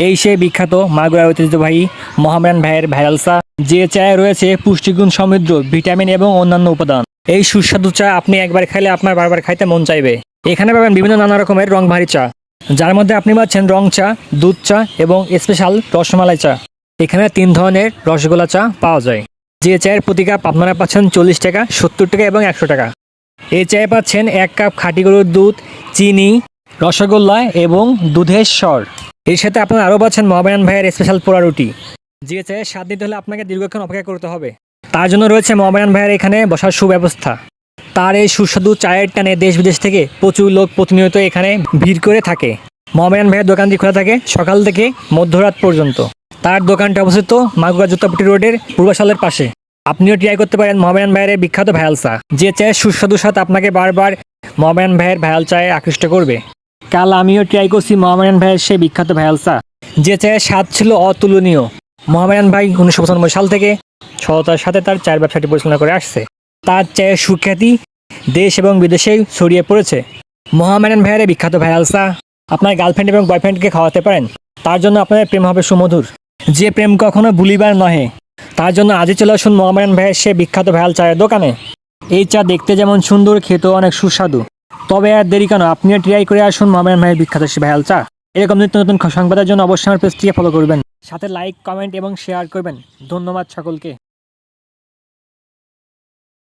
এই সেই বিখ্যাত মাগুরার ঐতিহ্যবাহী মোহামেডান ভাইয়ের ভাইরাল চা, যে চায়ে রয়েছে পুষ্টিগুণ সমৃদ্ধ ভিটামিন এবং অন্যান্য উপাদান। এই সুস্বাদু চা আপনি একবার খাইলে আপনার বারবার খাইতে মন চাইবে। এখানে পাবেন বিভিন্ন নানা রকমের রংভারী চা, যার মধ্যে আপনি পাচ্ছেন রং চা, দুধ চা এবং স্পেশাল রসমালাই চা। এখানে 3 ধরনের রসগোল্লা চা পাওয়া যায়। যে চায়ের প্রতি কাপ আপনারা পাচ্ছেন 40 টাকা, 70 টাকা এবং 100 টাকা। এই চায়ে পাচ্ছেন 1 কাপ খাঁটি গরুর দুধ, চিনি, রসগোল্লা এবং দুধের স্বর। এর সাথে আপনারা আরও পাচ্ছেন মোহামেডান ভাইয়ের স্পেশাল পোড়া রুটি। যে চায়ের স্বাদ নিতে হলে আপনাকে দীর্ঘক্ষণ অপেক্ষা করতে হবে। তার জন্য রয়েছে মোহামেডান ভাইয়ের এখানে বসার সুব্যবস্থা। তার এই সুস্বাদু চায়ের টানে দেশ বিদেশ থেকে প্রচুর লোক প্রতিনিয়ত এখানে ভিড় করে থাকে। মোহামেডান ভাইয়ের দোকানটি খোলা থাকে সকাল থেকে মধ্যরাত পর্যন্ত। তার দোকানটি অবস্থিত মাগুরা জুতাপট্টি রোডের পূর্বাশালের পাশে। আপনিও ট্রাই করতে পারেন মোহামেডান ভাইয়ের বিখ্যাত ভাইরাল চা, যে চায়ের সুস্বাদু স্বাদ আপনাকে বারবার মোহামেডান ভাইয়ের ভাইরাল চায়ে আকৃষ্ট করবে। কাল আমিও ট্রাই করছি মোহামেডান ভাইয়ের সেই বিখ্যাত ভাইরাল চা, যে চায়ের স্বাদ ছিল অতুলনীয়। মোহামেডান ভাই 1995 সাল থেকে সততার সাথে তার চায়ের ব্যবসাটি পরিচালনা করে আসছে। তার চায়ের সুখ্যাতি দেশ এবং বিদেশে ছড়িয়ে পড়েছে। মোহামেডান ভাইয়ের বিখ্যাত ভাইরাল চা আপনার গার্লফ্রেন্ড এবং বয়ফ্রেন্ডকে খাওয়াতে পারেন। তার জন্য আপনার প্রেম হবে সুমধুর, যে প্রেম কখনো ভুলিবার নহে। তার জন্য আজই চলে আসুন মোহামেডান ভাইয়ের সে বিখ্যাত ভাইরাল চায়ের দোকানে। এই চা দেখতে যেমন সুন্দর, খেতেও অনেক সুস্বাদু। তবে আর দেরি কেন, আপনিও ট্রাই করে আসুন মোহামেডান ভাইয়ের বিখ্যাত সে ভাইরাল চা। এরকম নিত্য নতুন সংবাদের জন্য অবশ্যই আমার পেজটিকে ফলো করবেন, সাথে লাইক, কমেন্ট এবং শেয়ার করবেন। ধন্যবাদ সকলকে।